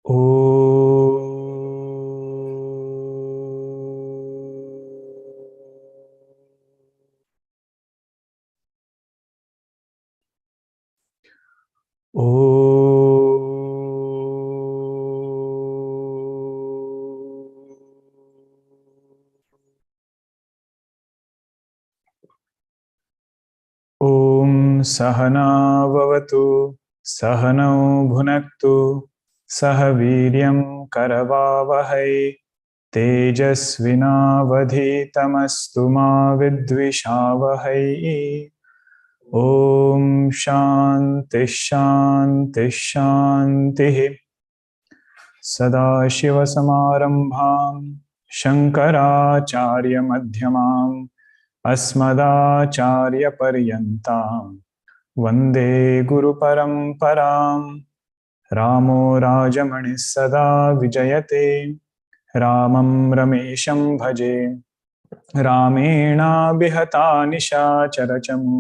ओ ॐ सहना भवतु सहनौ भुनक्तु सह वीर्यं करवावहै तेजस्विनावधीतमस्तु मा विद्विषावहै ॐ शान्ति शान्ति शान्तिः सदाशिवसमारम्भां शङ्कराचार्यमध्यमाम् अस्मदाचार्यपर्यन्तां वन्दे गुरुपरम्पराम् रामो राजमणिः सदा विजयते रामं रमेशं भजे रामेणाभिहता निशाचरचमु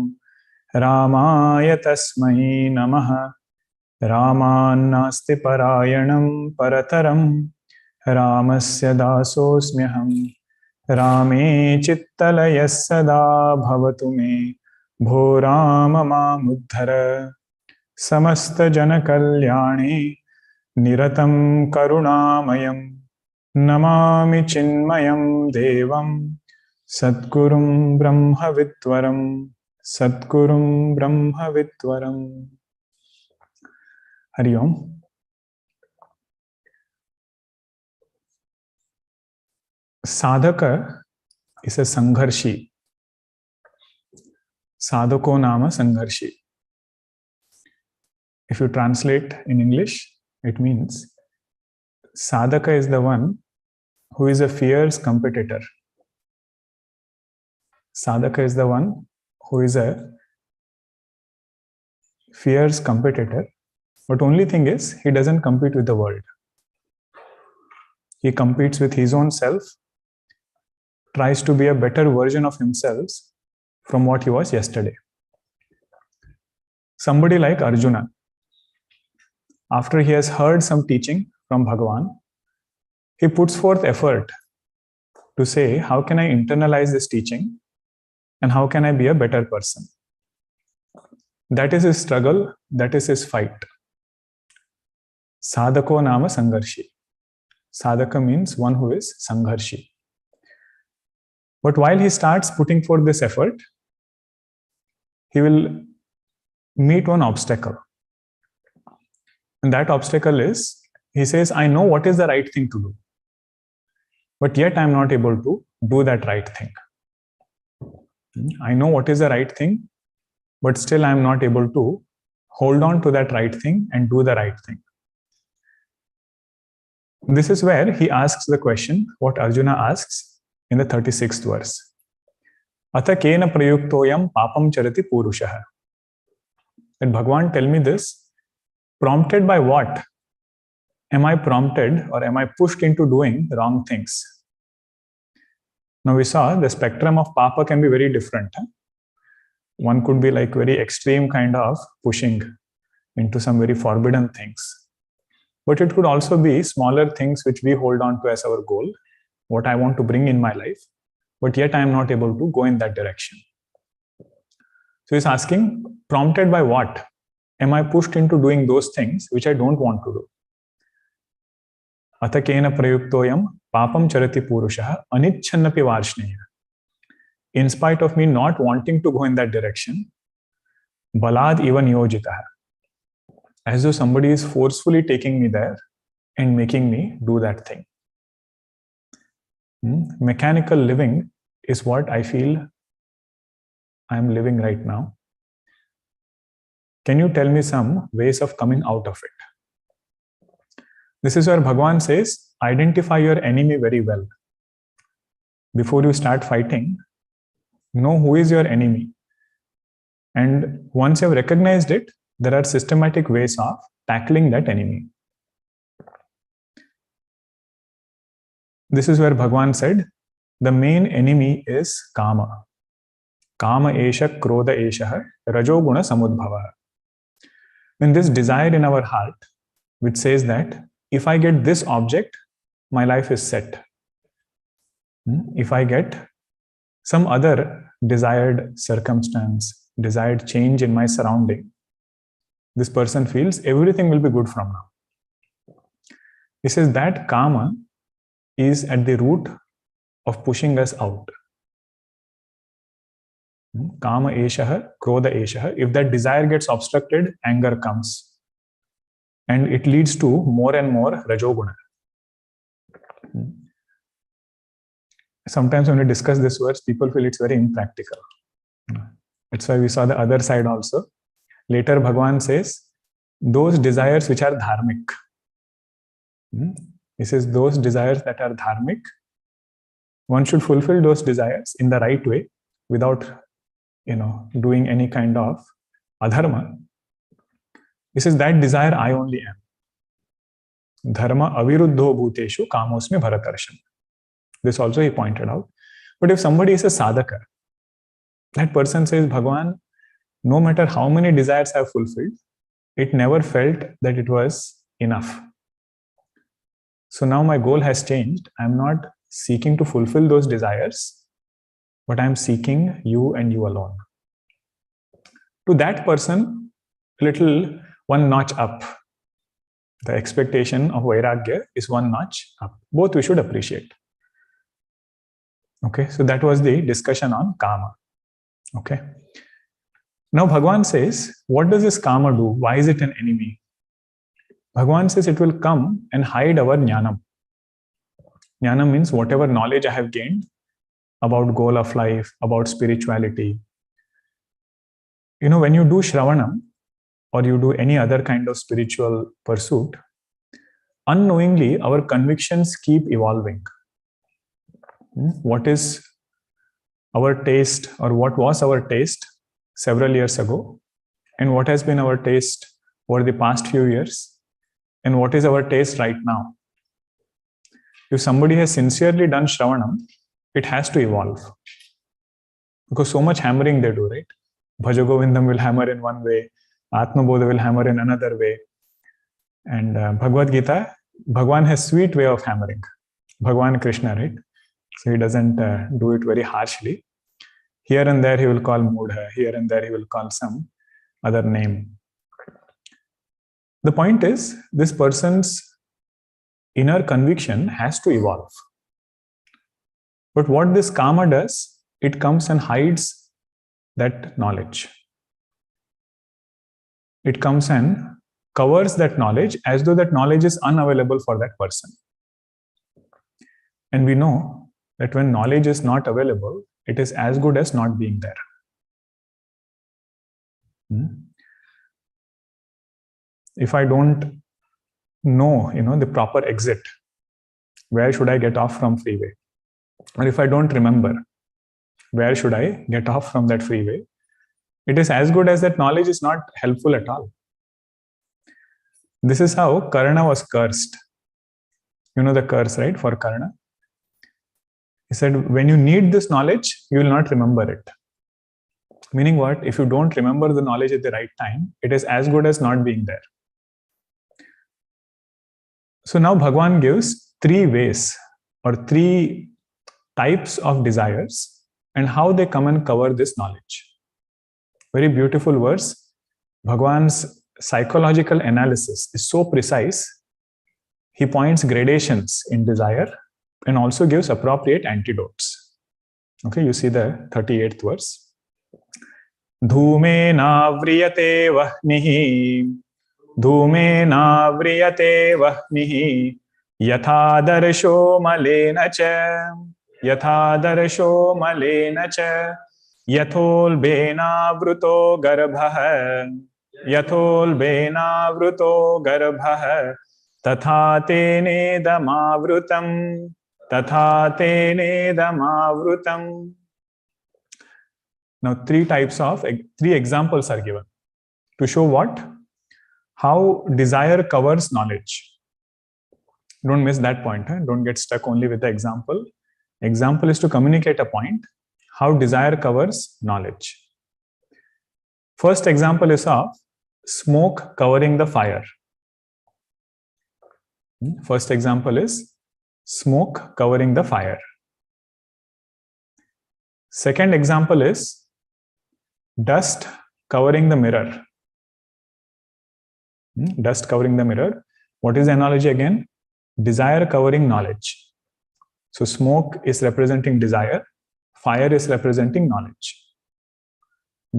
रामाय तस्मै नमः रामान्नास्ति परायणं परतरं रामस्य दासोऽस्म्यहम् रामे चित्तलयः सदा भवतु मे भो राम मामुद्धर समस्तजनकल्याणे निरतं करुणामयं नमामि चिन्मयं देवं सद्गुरुं ब्रह्मविद्वरं सद्गुरुं ब्रह्मविद्वरम्। हरि ओम। साधक is a sangharshi. Sadhako nama sangharshi. If you translate in English, it means sadhaka is the one who is a fierce competitor. Sadhaka is the one who is a fierce competitor, but only thing is he doesn't compete with the world. He competes with his own self, tries to be a better version of himself from what he was yesterday. Somebody like Arjuna, after he has heard some teaching from Bhagavan, he puts forth effort to say, how can I internalize this teaching and how can I be a better person? That is his struggle, that is his fight. Sadhako nama sangharshi. Sadhaka means one who is sangharshi. But while he starts putting forth this effort, he will meet one obstacle. And that obstacle is, he says, I know what is the right thing to do, but yet I am not able to do that right thing. I know what is the right thing, but still I am not able to hold on to that right thing and do the right thing. This is where he asks the question, what Arjuna asks in the 36th verse. Atha kena prayuktoyam papam charati purushaha. That Bhagavan, tell me this, prompted by what am I prompted or am I pushed into doing wrong things? Now we saw the spectrum of papa can be very different. One could be like very extreme kind of pushing into some very forbidden things. But it could also be smaller things which we hold on to as our goal, what I want to bring in my life, but yet I am not able to go in that direction. So he's asking, prompted by what am I pushed into doing those things which I don't want to do? Atha kena prayuktoyam papam charati purushaha anichannapi varshneya. In spite of me not wanting to go in that direction, balad even yojitaha. As though somebody is forcefully taking me there and making me do that thing. Mechanical living is what I feel I am living right now. Can you tell me some ways of coming out of it? This is where Bhagavan says, identify your enemy very well. Before you start fighting, know who is your enemy. And once you have recognized it, there are systematic ways of tackling that enemy. This is where Bhagavan said, the main enemy is kama. Kama esha krodha esha rajoguna samudbhava. When this desire in our heart, which says that if I get this object, my life is set. If I get some other desired circumstance, desired change in my surrounding, this person feels everything will be good from now. He says that kama is at the root of pushing us out. Kama eshaha, krodha eshaha. If that desire gets obstructed, anger comes. And it leads to more and more rajoguna. Sometimes when we discuss this verse, people feel it's very impractical. That's why we saw the other side also. Later, Bhagavan says, those desires which are dharmic. He says, those desires that are dharmic, one should fulfill those desires in the right way without, doing any kind of adharma. He says, that desire I only am. Dharma aviruddho bhuteshu kamosmi bharatarsham. This also he pointed out. But if somebody is a sadhaka, that person says, Bhagavan, no matter how many desires I have fulfilled, it never felt that it was enough. So now my goal has changed. I'm not seeking to fulfill those desires, but I'm seeking you and you alone. To that person, little one notch up. The expectation of vairagya is one notch up. Both we should appreciate. Okay, so that was the discussion on kama. Okay. Now Bhagavan says, what does this kama do? Why is it an enemy? Bhagavan says it will come and hide our jnanam. Jnanam means whatever knowledge I have gained about goal of life, about spirituality. When you do shravanam or you do any other kind of spiritual pursuit, unknowingly our convictions keep evolving. What is our taste, or what was our taste several years ago, and what has been our taste over the past few years, and what is our taste right now? If somebody has sincerely done shravanam, it has to evolve. Because so much hammering they do, right? Bhaja Govindam will hammer in one way, Atma Bodha will hammer in another way. And Bhagavad Gita, Bhagwan has sweet way of hammering. Bhagwan Krishna, right? So he doesn't do it very harshly. Here and there he will call Mudha, here and there he will call some other name. The point is, this person's inner conviction has to evolve. But what this kama does, it comes and hides that knowledge. It comes and covers that knowledge as though that knowledge is unavailable for that person. And we know that when knowledge is not available, it is as good as not being there. If I don't know, the proper exit, where should I get off from freeway? Or if I don't remember, where should I get off from that freeway? It is as good as that knowledge is not helpful at all. This is how Karna was cursed. You know the curse, right, for Karna? He said, when you need this knowledge, you will not remember it. Meaning what? If you don't remember the knowledge at the right time, it is as good as not being there. So now Bhagavan gives 3 ways or 3 types of desires and how they come and cover this knowledge. Very beautiful verse. Bhagavan's psychological analysis is so precise. He points gradations in desire and also gives appropriate antidotes. Okay, you see the 38th verse. Dhume navriyate vahnihi, dhume navriyate vahnihi, yatha darsho malena cha, yatha darsho malena cha, yathol bena vruto garbha, yathol bena vruto garbha, tatha tene damavrutam, tatha tene damavrutam. Now 3 examples are given to show what? How desire covers knowledge. Don't miss that point. Don't get stuck only with the example. Example is to communicate a point, how desire covers knowledge. First example is of smoke covering the fire. First example is smoke covering the fire. Second example is dust covering the mirror. Dust covering the mirror. What is the analogy again? Desire covering knowledge. So smoke is representing desire. Fire is representing knowledge.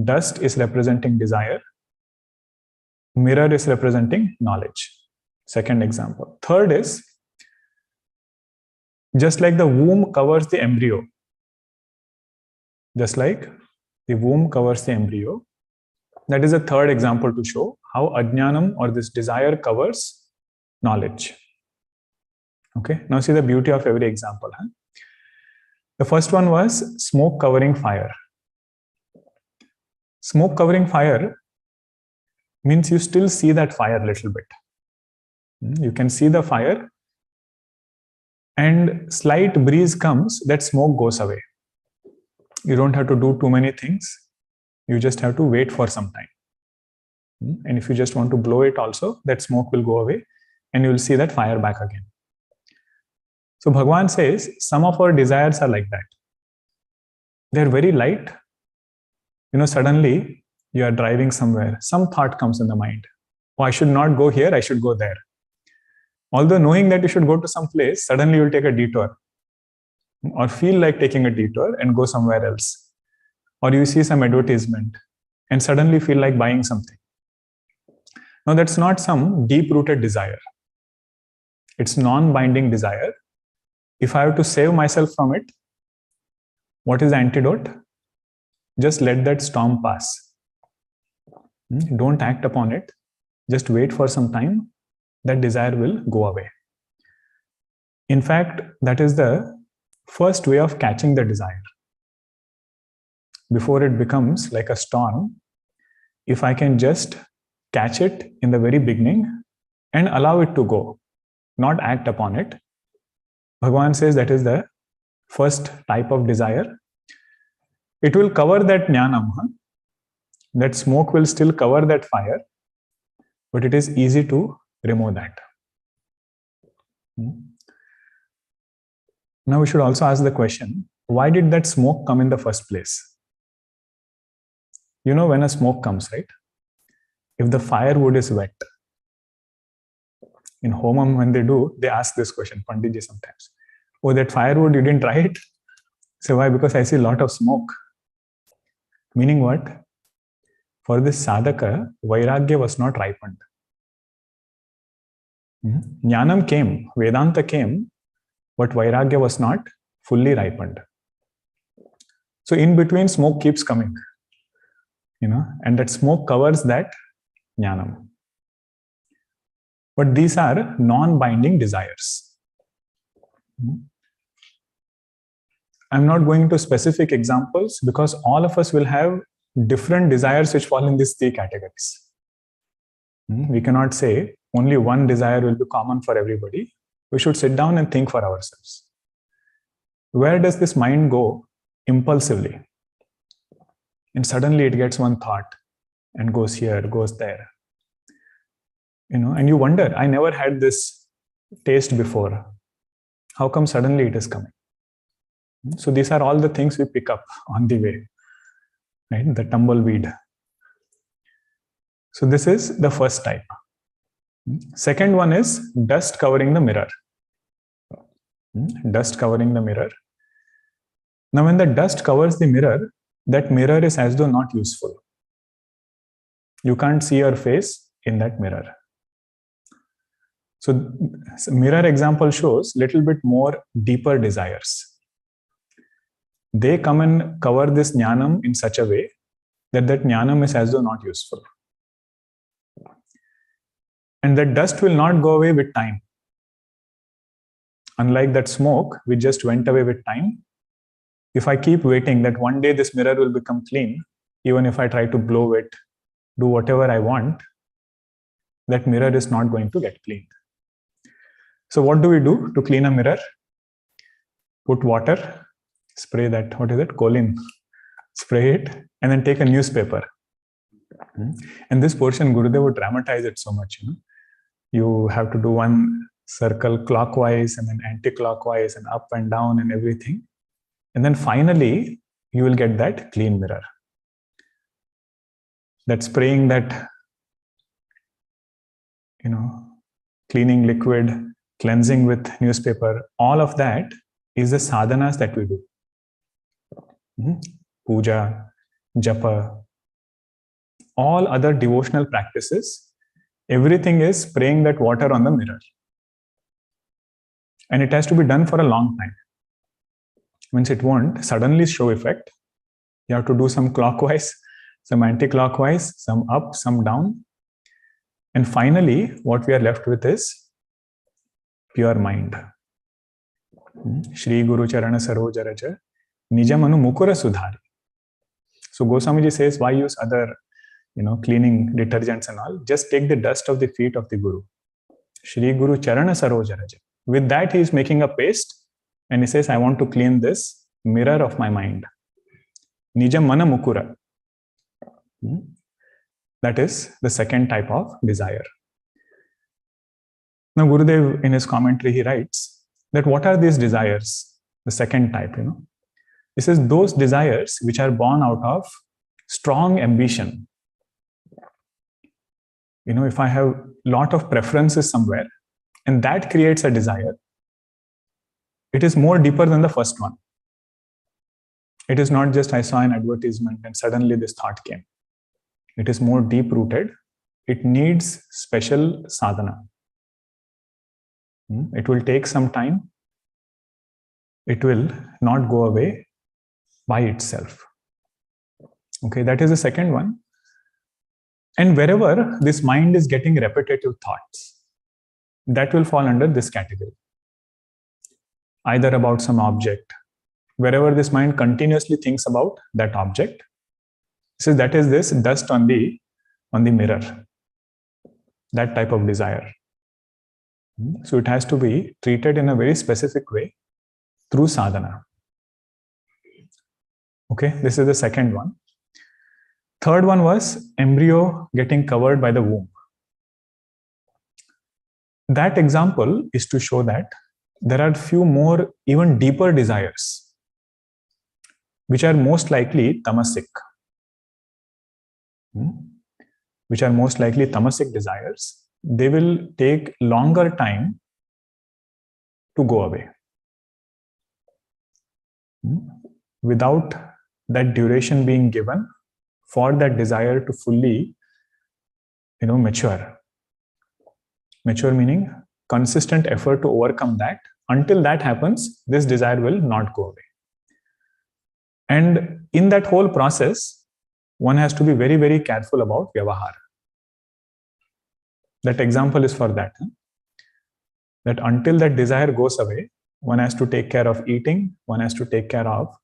Dust is representing desire. Mirror is representing knowledge. Second example. Third is, just like the womb covers the embryo. Just like the womb covers the embryo. That is a third example to show how ajnanam, or this desire, covers knowledge. Okay, now see the beauty of every example. The first one was smoke covering fire. Smoke covering fire means you still see that fire a little bit. You can see the fire, and slight breeze comes, that smoke goes away. You don't have to do too many things. You just have to wait for some time. And if you just want to blow it also, that smoke will go away and you will see that fire back again. So Bhagavan says some of our desires are like that. They're very light. Suddenly you are driving somewhere. Some thought comes in the mind. Oh, I should not go here, I should go there. Although knowing that you should go to some place, suddenly you'll take a detour. Or feel like taking a detour and go somewhere else. Or you see some advertisement and suddenly feel like buying something. Now that's not some deep-rooted desire. It's non-binding desire. If I have to save myself from it, what is the antidote? Just let that storm pass. Don't act upon it. Just wait for some time. That desire will go away. In fact, that is the first way of catching the desire. Before it becomes like a storm, if I can just catch it in the very beginning and allow it to go, not act upon it, Bhagavan says that is the first type of desire. It will cover that jnanam. That smoke will still cover that fire, but it is easy to remove that. Now we should also ask the question, why did that smoke come in the first place? When a smoke comes, right? If the firewood is wet, in Homam when they do, they ask this question, Panditji sometimes. Oh, that firewood, you didn't try it? So why? Because I see a lot of smoke. Meaning what? For this sadhaka, vairagya was not ripened. Jnanam came, Vedanta came, but vairagya was not fully ripened. So in between, smoke keeps coming. And that smoke covers that jnanam. But these are non-binding desires. I'm not going into specific examples because all of us will have different desires which fall in these three categories. We cannot say only one desire will be common for everybody. We should sit down and think for ourselves. Where does this mind go impulsively? And suddenly it gets one thought and goes here, goes there. And you wonder, I never had this taste before. How come suddenly it is coming? So these are all the things we pick up on the way, right? The tumbleweed. So this is the first type. Second one is dust covering the mirror. Dust covering the mirror. Now when the dust covers the mirror, that mirror is as though not useful. You can't see your face in that mirror. So mirror example shows little bit more deeper desires. They come and cover this jnanam in such a way that that jnanam is as though not useful. And that dust will not go away with time. Unlike that smoke, which just went away with time. If I keep waiting that one day this mirror will become clean, even if I try to blow it, do whatever I want, that mirror is not going to get cleaned. So what do we do to clean a mirror? Put water, spray that, what is it, Colin, spray it, and then take a newspaper. And this portion, Gurudev would dramatize it so much. You have to do one circle clockwise and then anti-clockwise and up and down and everything. And then finally, you will get that clean mirror. That spraying that, cleaning liquid, cleansing with newspaper, all of that is the sadhanas that we do. Puja, japa, all other devotional practices, everything is spraying that water on the mirror. And it has to be done for a long time. Means it won't suddenly show effect. You have to do some clockwise, some anti-clockwise, some up, some down. And finally, what we are left with is pure mind. Shri Guru Charana Saroja Raja Nijamanu Mukura Sudhari. So Goswamiji says, why use other, cleaning detergents and all? Just take the dust of the feet of the Guru. Shri Guru Charana Saroja Raja. With that, he is making a paste and he says, I want to clean this mirror of my mind. Nijamana Mukura. That is the second type of desire. Now, Gurudev, in his commentary, he writes that what are these desires? The second type, He says those desires which are born out of strong ambition. If I have a lot of preferences somewhere and that creates a desire, it is more deeper than the first one. It is not just I saw an advertisement and suddenly this thought came. It is more deep rooted. It needs special sadhana. It will take some time. It will not go away by itself. Okay, that is the second one. And wherever this mind is getting repetitive thoughts, that will fall under this category. Either about some object, wherever this mind continuously thinks about that object, so that is this dust on the mirror, that type of desire. So it has to be treated in a very specific way through sadhana. Okay, this is the second one. Third one was embryo getting covered by the womb. That example is to show that there are few more even deeper desires which are most likely tamasic. Which are most likely tamasic desires. They will take longer time to go away. Without that duration being given for that desire to fully, mature. Mature meaning consistent effort to overcome that. Until that happens, this desire will not go away. And in that whole process, one has to be very, very careful about vyavahara. That example is for that. That until that desire goes away, one has to take care of eating, one has to take care of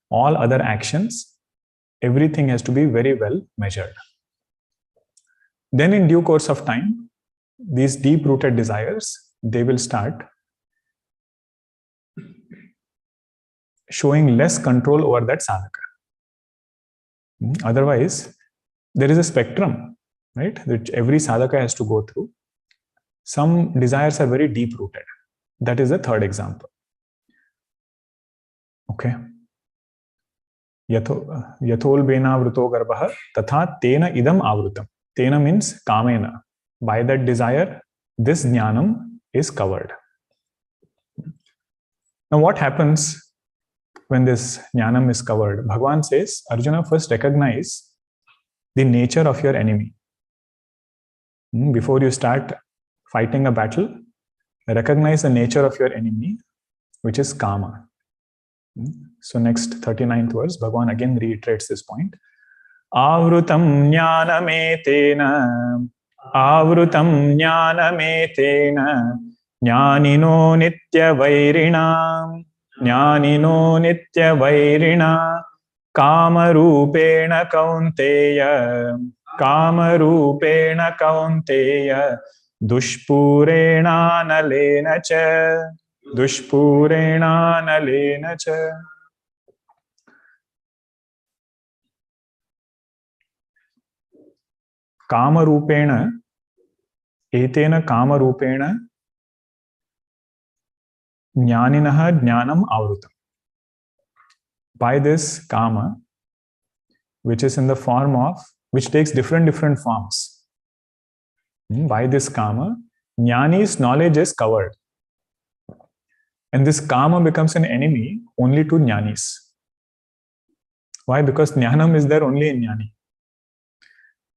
all other actions. Everything has to be very well measured. Then in due course of time, these deep-rooted desires, they will start showing less control over that sadhaka. Otherwise, there is a spectrum, right, that every sadhaka has to go through. Some desires are very deep-rooted. That is the third example. Okay. Yathol bena vruto garbha tatha tena idam avrutam. Tena means kamena. By that desire, this jnanam is covered. Now what happens when this jnanam is covered? Bhagavan says, Arjuna, first recognize the nature of your enemy. Before you start fighting a battle, recognize the nature of your enemy, which is kama. So next 39th verse, Bhagavan again reiterates this point. Avrutam jnanametena, avrutam jnanametena, jnanino nitya vairina, jnanino nitya vairina, kamarupena kaunteya, kamarupena kaunteya, dushpurena nalena cha, dushpurena nalena cha. Kamarupena, etena kamarupena, jnaninaha jnanam avrutam. By this kama, which is in the form of, which takes different forms. By this kama, jnani's knowledge is covered. And this kama becomes an enemy only to jnanis. Why? Because jnanam is there only in jnani.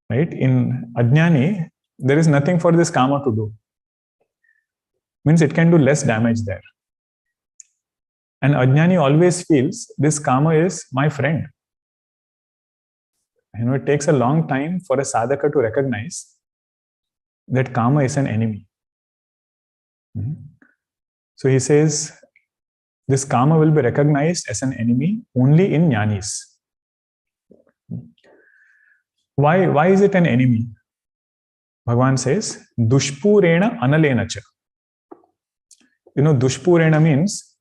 Right? In ajnani, there is nothing for this kama to do. Means it can do less damage there. And ajnani always feels this kama is my friend. It takes a long time for a sadhaka to recognize that kama is an enemy. So he says, this kama will be recognized as an enemy only in jnanis. Why is it an enemy? Bhagavan says, dushpurena analena cha. Dushpurena means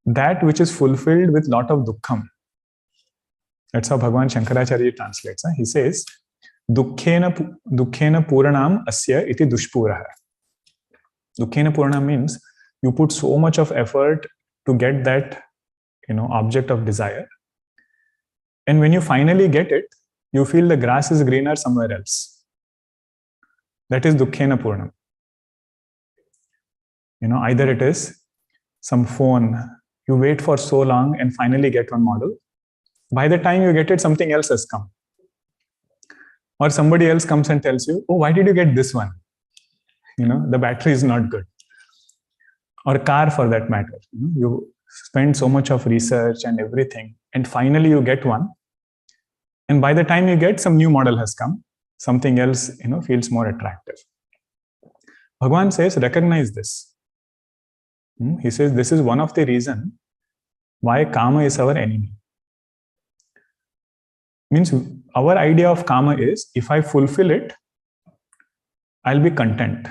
that which is fulfilled with lot of dukkham. That's how Bhagavan Shankaracharya translates. He says, dukkhena puranam asya iti dushpuraha. Dukkhena puranam means you put so much of effort to get that object of desire. And when you finally get it, you feel the grass is greener somewhere else. That is dukkhena puranam. Either it is some phone, you wait for so long and finally get one model. By the time you get it, something else has come. Or somebody else comes and tells you, oh, why did you get this one? The battery is not good. Or car for that matter. You spend so much of research and everything, and finally you get one. And by the time you get, some new model has come. Something else, feels more attractive. Bhagavan says, recognize this. He says, this is one of the reasons why kama is our enemy. Means our idea of kama is, if I fulfill it, I'll be content.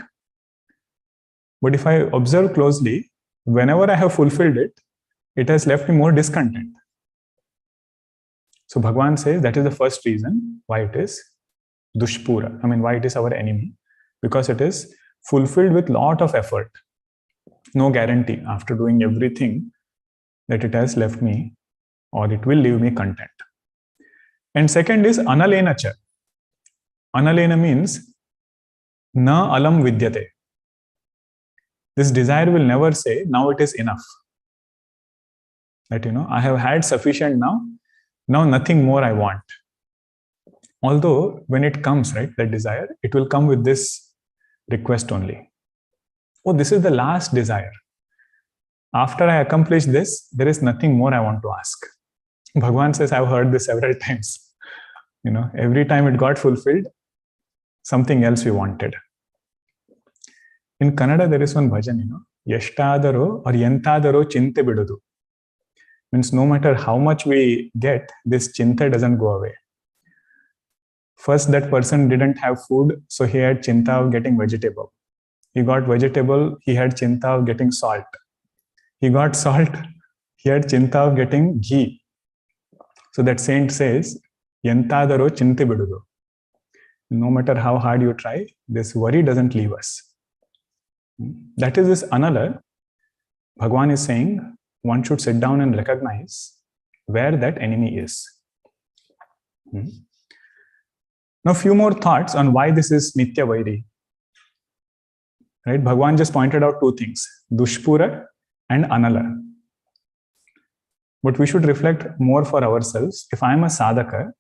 But if I observe closely, whenever I have fulfilled it, it has left me more discontent. So Bhagavan says that is the first reason why it is dushpura. Why it is our enemy. Because it is fulfilled with lot of effort. No guarantee after doing everything that it has left me or it will leave me content. And second is analena cha. Analena means na alam vidyate. This desire will never say, now it is enough. That, I have had sufficient now nothing more I want. Although when it comes, right, that desire, it will come with this request only. Oh, this is the last desire. After I accomplish this, there is nothing more I want to ask. Bhagavan says, I've heard this several times. Every time it got fulfilled, something else we wanted. In Kannada, there is one bhajan, Yashtadaro or Yantadaro chinte bidudu. Means no matter how much we get, this chinta doesn't go away. First, that person didn't have food, so he had chinta of getting vegetable. He got vegetable, he had chinta of getting salt. He got salt, he had chinta of getting ghee. So that saint says, Yantadaro chinte bidudu. No matter how hard you try, this worry doesn't leave us. That is this anala. Bhagavan is saying, one should sit down and recognize where that enemy is. Now, few more thoughts on why this is Nitya Vairi. Right? Bhagavan just pointed out two things, Dushpura and Anala. But we should reflect more for ourselves. If I am a sadhaka,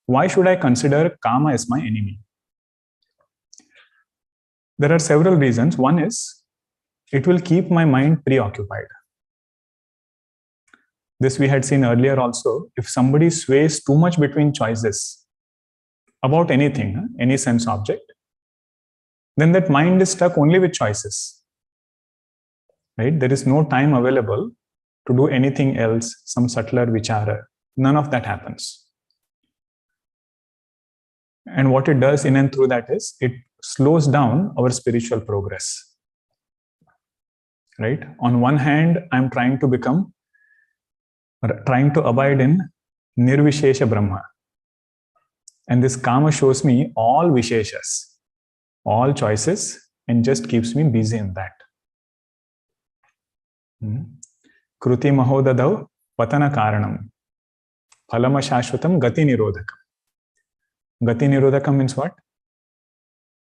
why should I consider kama as my enemy? There are several reasons. One is, it will keep my mind preoccupied. This we had seen earlier also. If somebody sways too much between choices about anything, any sense object, then that mind is stuck only with choices. Right? There is no time available to do anything else, some subtler vichara. None of that happens. And what it does in and through that is, it slows down our spiritual progress. Right? On one hand, I'm trying to abide in Nirvishesha Brahma. And this Kama shows me all Visheshas, all choices, and just keeps me busy in that. Kruti mahodadav patana karanam. Phalama shashvatam gati nirodhakam. Gati nirodhakam means what?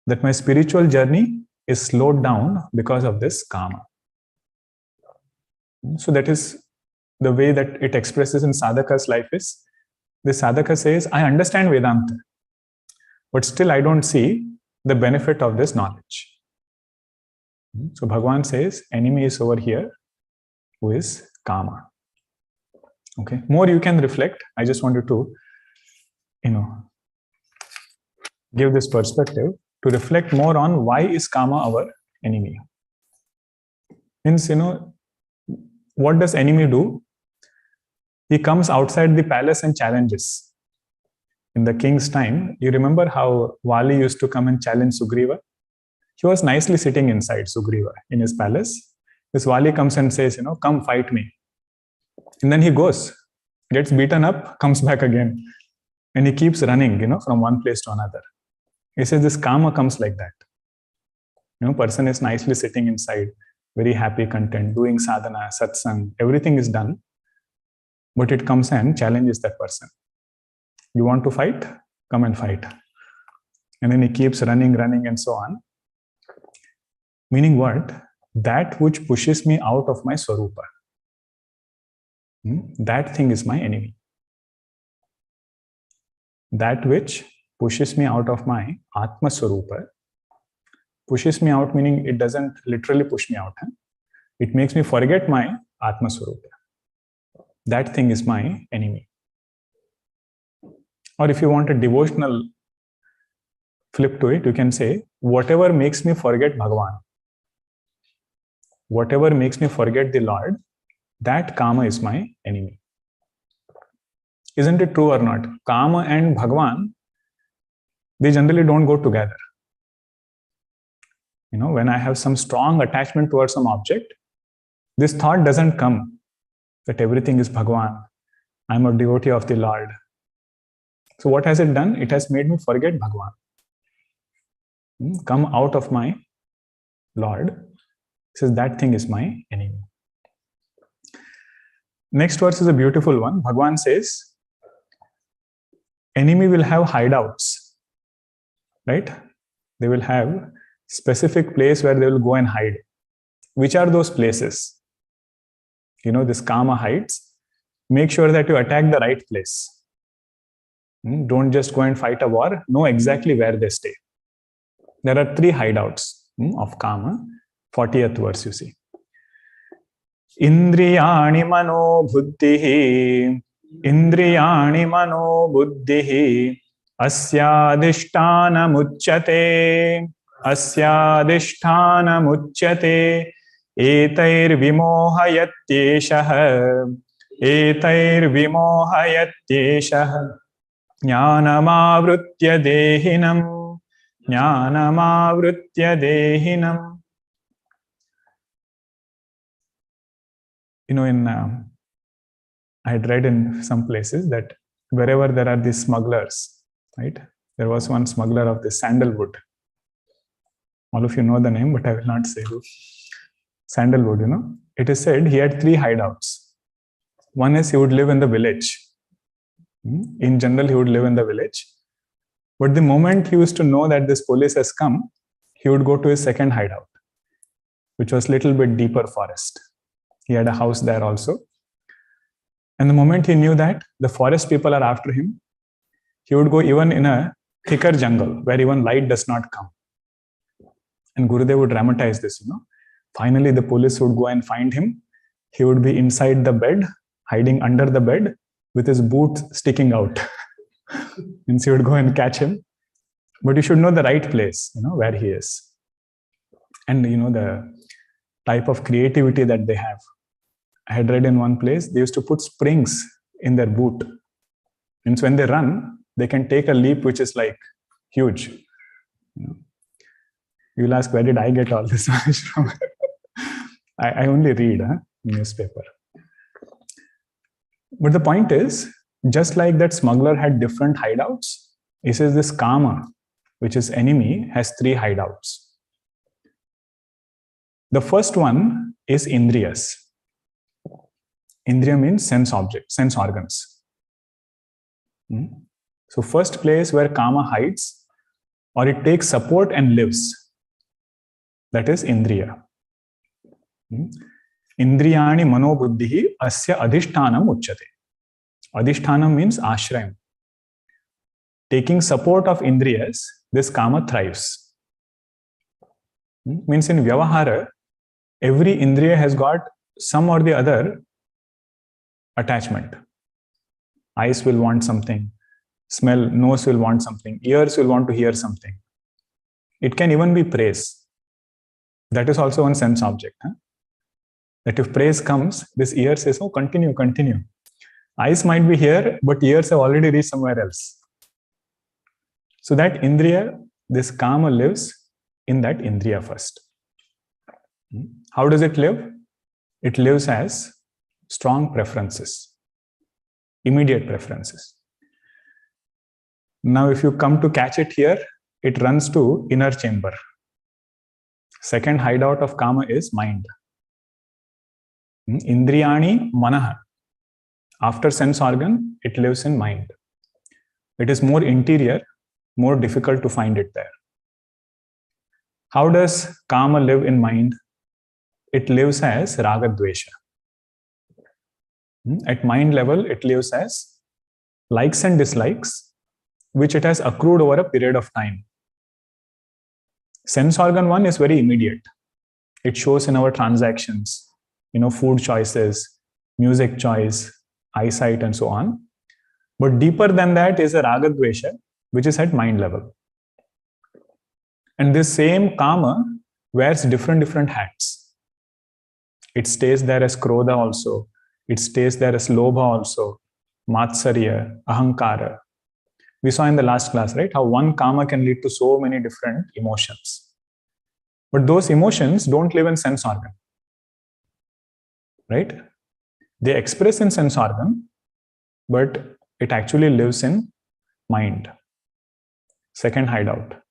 That my spiritual journey is slowed down because of this karma. So that is the way that it expresses in sadhaka's life is, the sadhaka says, I understand Vedanta, but still I don't see the benefit of this knowledge. So Bhagavan says, enemy is over here, who is karma. Okay, more you can reflect. I just wanted to, give this perspective to reflect more on why is karma our enemy. Means, what does enemy do? He comes outside the palace and challenges. In the king's time, you remember how Vali used to come and challenge Sugriva? He was nicely sitting inside Sugriva in his palace. This Vali comes and says, come fight me. And then he goes, gets beaten up, comes back again. And he keeps running, from one place to another. He says this karma comes like that. Person is nicely sitting inside, very happy, content, doing sadhana, satsang, everything is done. But it comes and challenges that person. You want to fight? Come and fight. And then he keeps running, and so on. Meaning what? That which pushes me out of my swarupa. That thing is my enemy. That which pushes me out of my atma swarupa. Pushes me out meaning it doesn't literally push me out. It makes me forget my atma swarupa. That thing is my enemy. Or if you want a devotional flip to it, you can say, whatever makes me forget Bhagavan, whatever makes me forget the Lord, that karma is my enemy. Isn't it true or not? Karma and Bhagavan, they generally don't go together. When I have some strong attachment towards some object, this thought doesn't come that everything is Bhagavan. I'm a devotee of the Lord. So what has it done? It has made me forget Bhagavan. Come out of my Lord. It says that thing is my enemy. Next verse is a beautiful one. Bhagavan says, enemy will have hideouts. Right? They will have specific place where they will go and hide. Which are those places? This karma hides. Make sure that you attack the right place. Don't just go and fight a war. Know exactly where they stay. There are 3 hideouts of karma. 40th verse you see. Indriyani mano buddhihi. Indriyani mano buddhihi. Asyadhisthana muchyate. Asyadhisthana muchyate. Etair vimohayatyeshah. Etair vimohayatyeshah. Jnanamavrutya dehinam. Jnanamavrutya dehinam. I had read in some places that wherever there are these smugglers, right? There was one smuggler of the sandalwood. All of you know the name, but I will not say who. Sandalwood, It is said he had 3 hideouts. One is he would live in the village. In general, he would live in the village. But the moment he used to know that this police has come, he would go to his second hideout, which was a little bit deeper forest. He had a house there also. And the moment he knew that the forest people are after him, he would go even in a thicker jungle where even light does not come. And Gurudev would dramatize this, Finally, the police would go and find him. He would be inside the bed, hiding under the bed with his boots sticking out. And he would go and catch him. But you should know the right place, where he is. And, the type of creativity that they have. I had read in one place, they used to put springs in their boot. And so when they run, they can take a leap which is like huge. You'll ask, where did I get all this knowledge from? I only read newspaper. But the point is, just like that smuggler had different hideouts, he says this karma, which is enemy, has 3 hideouts. The first one is indriyas. Indriya means sense object, sense organs. So first place where kama hides or it takes support and lives, that is Indriya. Indriyani manobuddhihi asya adhishtanam uchyate. Adhishtanam means ashrayam. Taking support of Indriyas, this kama thrives. Means in Vyavahara, every Indriya has got some or the other attachment. Eyes will want something, smell, nose will want something, ears will want to hear something. It can even be praise. That is also one sense object. That if praise comes, this ear says, oh, continue, continue. Eyes might be here, but ears have already reached somewhere else. So that Indriya, this kama lives in that Indriya first. How does it live? It lives as strong preferences, immediate preferences. Now, if you come to catch it here, it runs to inner chamber. Second hideout of kama is mind. Indriyani manaha. After sense organ, it lives in mind. It is more interior, more difficult to find it there. How does kama live in mind? It lives as raga dvesha. At mind level, it lives as likes and dislikes, which it has accrued over a period of time. Sense organ one is very immediate. It shows in our transactions, food choices, music choice, eyesight, and so on. But deeper than that is a raga dvesha, which is at mind level. And this same kama wears different hats. It stays there as krodha also. It stays there as lobha also, matsarya, ahankara. We saw in the last class, right, how one kama can lead to so many different emotions. But those emotions don't live in sense organ. Right? They express in sense organ, but it actually lives in mind. Second hideout.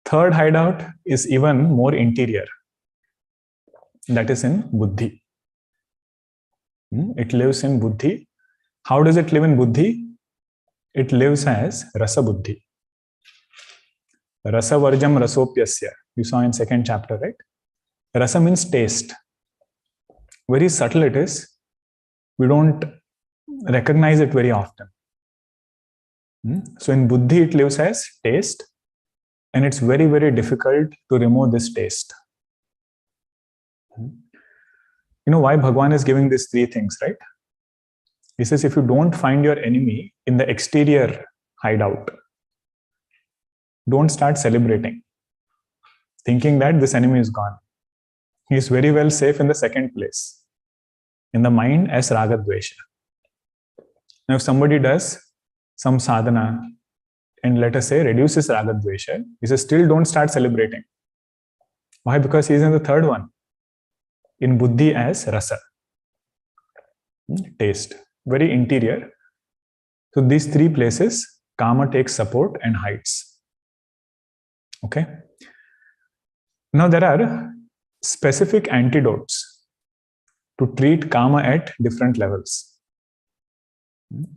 Third hideout is even more interior. That is in buddhi. It lives in buddhi. How does it live in buddhi? It lives as rasa buddhi. Rasa varjam rasopyasya. You saw in second chapter, right? Rasa means taste. Very subtle it is. We don't recognize it very often. So in buddhi, it lives as taste. And it's very difficult to remove this taste. You know why Bhagwan is giving these three things, right? He says, if you don't find your enemy in the exterior hideout, don't start celebrating, thinking that this enemy is gone. He is very well safe in the second place, in the mind as raga dvesha. Now, if somebody does some sadhana and let us say reduces raga dvesha, he says, still don't start celebrating. Why? Because he is in the third one, in buddhi as rasa, taste, very interior. So these three places, kama takes support and hides. Okay. Now there are specific antidotes to treat kama at different levels.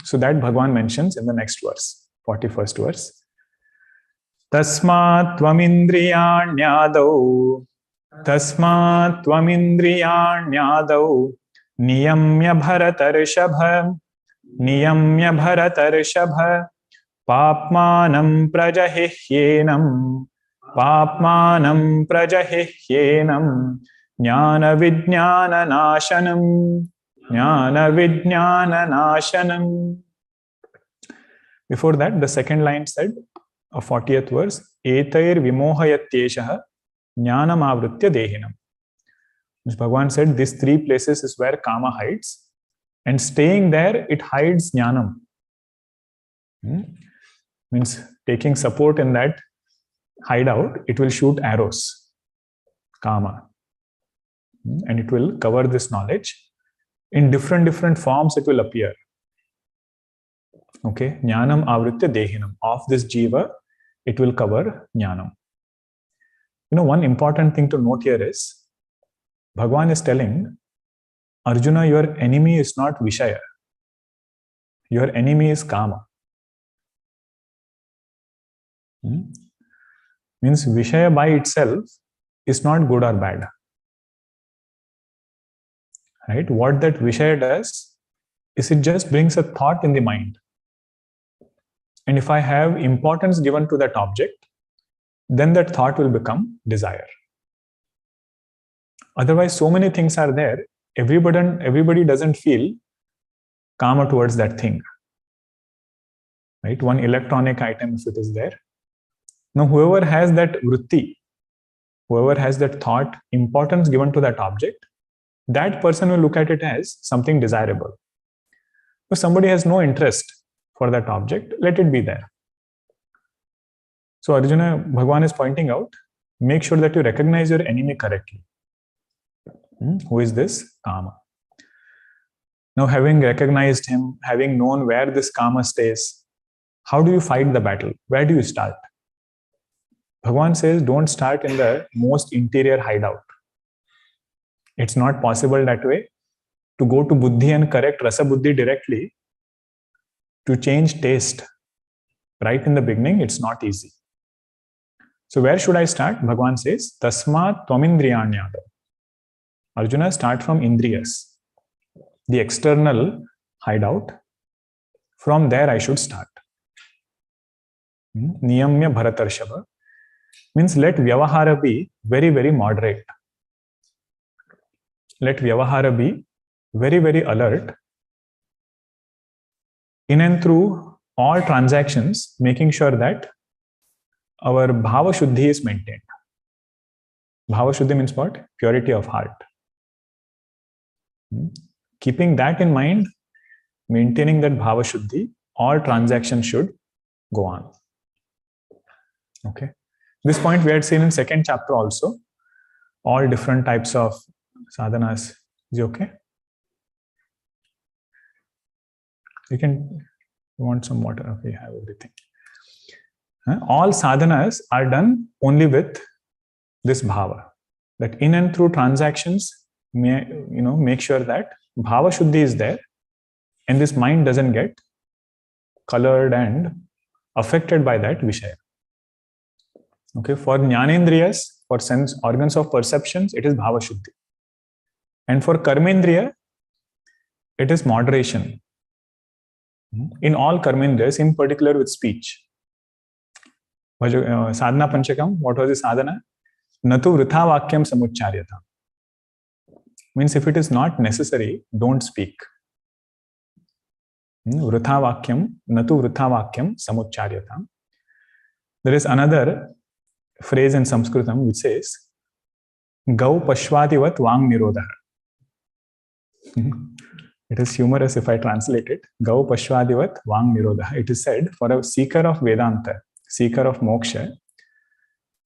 So that Bhagwan mentions in the next verse, 41st verse. Tasmat tvamindriyanyadau niyamya bharatarshabha papmanam prajahihyenam jnana vijnana nashanam. Before that, the second line said, of 40th verse, etair vimohayatyeshaha jnanam avritya dehinam. Which Bhagwan said, these three places is where kama hides, and staying there, it hides jnanam. Means taking support in that hideout, it will shoot arrows, kama, and it will cover this knowledge. In different forms, it will appear. Okay, jnanam avritya dehinam. Of this jiva, it will cover jnanam. One important thing to note here is, Bhagwan is telling Arjuna, your enemy is not Vishaya. Your enemy is Kama. Means Vishaya by itself is not good or bad. Right? What that Vishaya does is it just brings a thought in the mind. And if I have importance given to that object, then that thought will become desire. Otherwise, so many things are there. Everybody doesn't feel Kama towards that thing. Right? One electronic item, if it is there. Now, whoever has that vritti, whoever has that thought, importance given to that object, that person will look at it as something desirable. If somebody has no interest for that object, let it be there. So Arjuna, Bhagavan is pointing out, make sure that you recognize your enemy correctly. Who is this? Kama. Now, having recognized him, having known where this Kama stays, how do you fight the battle? Where do you start? Bhagavan says, don't start in the most interior hideout. It's not possible that way. To go to buddhi and correct rasa buddhi directly, to change taste right in the beginning, it's not easy. So where should I start? Bhagavan says, Tasmat Tvamindriyanyada. Arjuna, start from Indriyas, the external hideout. From there I should start. Niyamya Bharatarshava means let Vyavahara be very, very moderate. Let Vyavahara be very, very alert. In and through all transactions, making sure that our Bhava Shuddhi is maintained. Bhava Shuddhi means what? Purity of heart. Keeping that in mind, maintaining that Bhava Shuddhi, all transactions should go on. Okay. This point we had seen in second chapter also. All different types of sadhanas. Is it okay? You want some water? Okay, you have everything. All sadhanas are done only with this bhava. That in and through transactions, make sure that bhava shuddhi is there, and this mind doesn't get colored and affected by that vishaya. Okay, for jnanendriyas, for sense organs of perceptions, it is bhava shuddhi, and for karmendriya, it is moderation. In all karmendriyas, in particular with speech. Sadhana Panchakam, what was the sadhana? Natu vritha vakyam samuccharyata. Means if it is not necessary, don't speak. Vritha vakyam, natu vritha vakyam samuccharyata. There is another phrase in Sanskritam which says, Gau pashvadivat vang nirodha. It is humorous if I translate it. Gau pashvadivat vang nirodha. It is said for a seeker of Vedanta, seeker of moksha,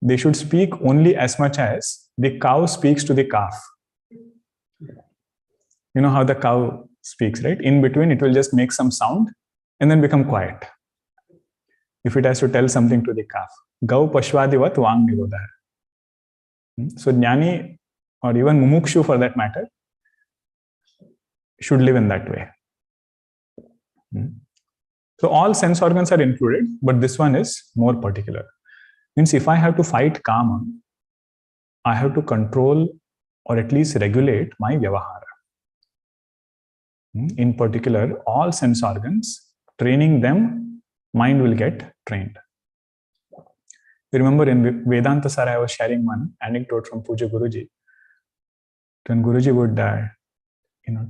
they should speak only as much as the cow speaks to the calf. You know how the cow speaks, right? In between, it will just make some sound and then become quiet. If it has to tell something to the calf. Gau pashvadivat vang nirodha. So jnani, or even mumukshu for that matter, should live in that way. So all sense organs are included, but this one is more particular. Means if I have to fight kama, I have to control or at least regulate my vyavahara. In particular, all sense organs, training them, mind will get trained. You remember in Vedanta Sara, I was sharing one anecdote from Puja Guruji. When Guruji would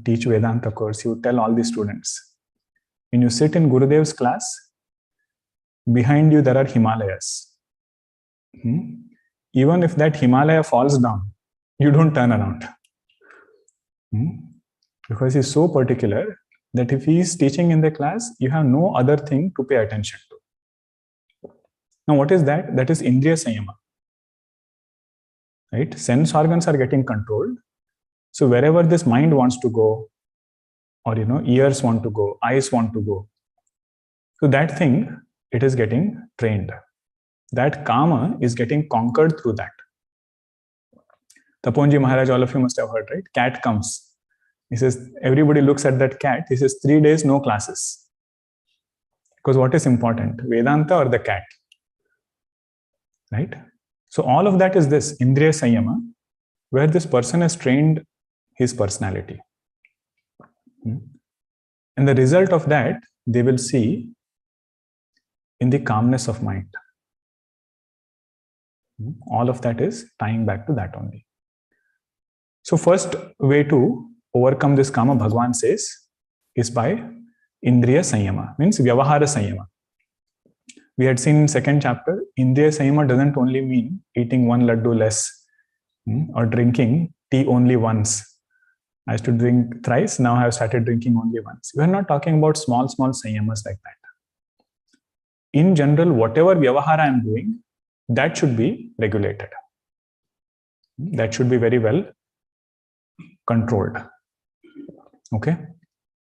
teach Vedanta course, he would tell all the students, when you sit in Gurudev's class, behind you there are Himalayas. Even if that Himalaya falls down, you don't turn around. Because he's so particular that if he is teaching in the class, you have no other thing to pay attention to. Now what is that? That is Indriya Sanyama. Right? Sense organs are getting controlled. So wherever this mind wants to go, or ears want to go, eyes want to go, so that thing, it is getting trained. That kama is getting conquered through that. Taponji Maharaj, all of you must have heard, right? Cat comes. He says, everybody looks at that cat. He says, 3 days, no classes. Because what is important? Vedanta or the cat? Right? So all of that is this, Indriya Sanyama, where this person has trained his personality. And the result of that, they will see in the calmness of mind. All of that is tying back to that only. So first way to overcome this kama, Bhagavan says, is by Indriya Sanyama, means Vyavahara Sanyama. We had seen in second chapter, Indriya Sanyama doesn't only mean eating one laddu less or drinking tea only once. I used to drink thrice, now I have started drinking only once. We are not talking about small sanyamas like that. In general, whatever Vyavahara I am doing, that should be regulated. That should be very well controlled. Okay?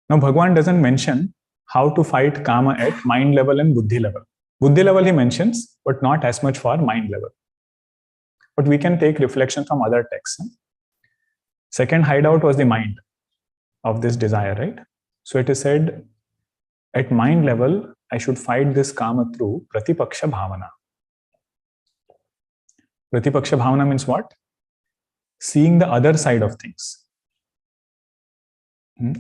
Now, Bhagavan doesn't mention how to fight kama at mind level and buddhi level. Buddhi level he mentions, but not as much for mind level. But we can take reflection from other texts. Second hideout was the mind of this desire, right? So it is said, at mind level, I should fight this kama through pratipaksha bhavana. Pratipaksha bhavana means what? Seeing the other side of things.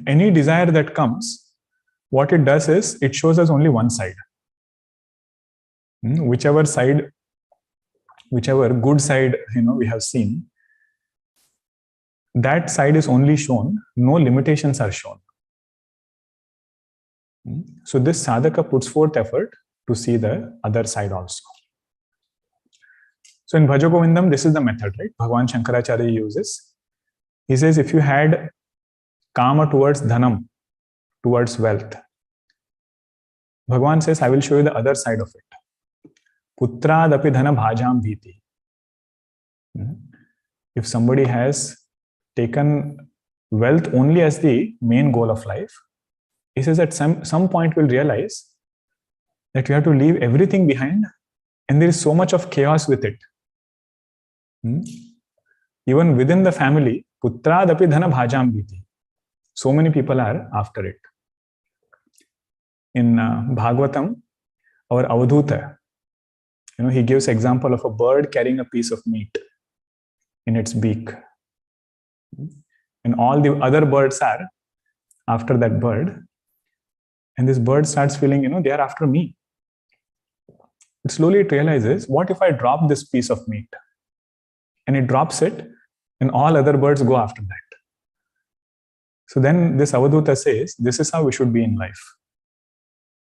Any desire that comes, what it does is, it shows us only one side. Whichever good side, we have seen, that side is only shown, no limitations are shown. So this sadhaka puts forth effort to see the other side also. So in Bhaja Govindam, this is the method, right? Bhagavan Shankaracharya uses. He says, if you had kama towards dhanam, towards wealth, Bhagavan says, I will show you the other side of it. Putradapi dhana bhajam bhiti. If somebody has taken wealth only as the main goal of life, he says at some point we'll realize that you have to leave everything behind, and there is so much of chaos with it. Even within the family, putradapi dhana bhajam bhiti. So many people are after it. In Bhagavatam, our Avadhuta, he gives example of a bird carrying a piece of meat in its beak. And all the other birds are after that bird. And this bird starts feeling, they are after me. But slowly it realizes, what if I drop this piece of meat? And it drops it, and all other birds go after that. So then this Avadhuta says, this is how we should be in life.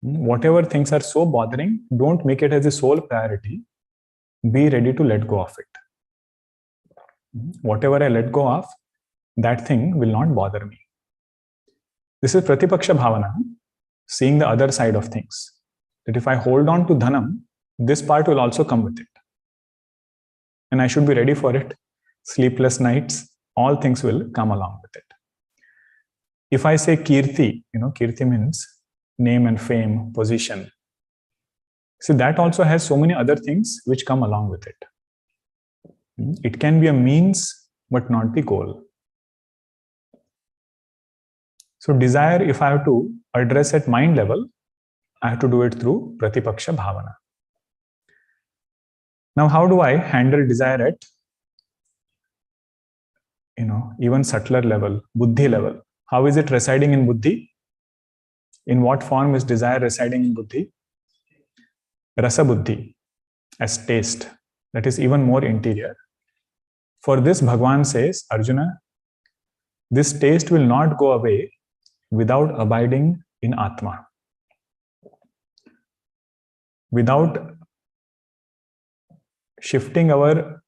Whatever things are so bothering, don't make it as a sole priority. Be ready to let go of it. Whatever I let go of, that thing will not bother me. This is pratipaksha bhavana, seeing the other side of things. That if I hold on to dhanam, this part will also come with it. And I should be ready for it. Sleepless nights, all things will come along with it. If I say kirti, kirti means name and fame, position. See, that also has so many other things which come along with it. It can be a means, but not the goal. So desire, if I have to address at mind level, I have to do it through pratipaksha bhavana. Now, how do I handle desire at, even subtler level, buddhi level? How is it residing in buddhi? In what form is desire residing in buddhi? Rasa buddhi, as taste, that is even more interior. For this, Bhagavan says, Arjuna, this taste will not go away without abiding in atma. Without shifting our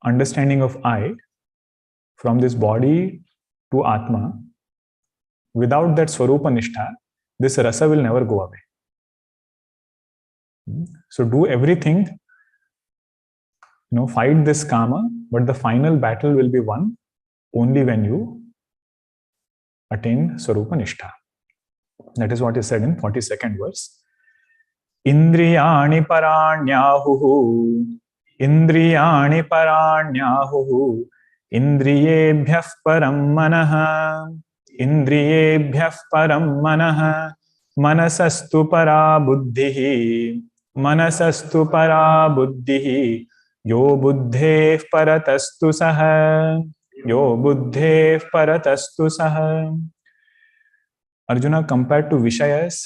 understanding of I from this body to atma, without that swarupa nishtha, this rasa will never go away. So do everything, fight this kama, but the final battle will be won only when you attain swarupa nishtha. That is what is said in 42nd verse. Indriyani paranyahuhu, Indriyani paranyahuhu, Indriyebhyah param manaha, Indriyebhyah param manah manasastu para buddhihi manasastu para buddhihi yo buddhev paratastu saha yo buddhev paratastu saha. Arjuna, compared to Vishayas,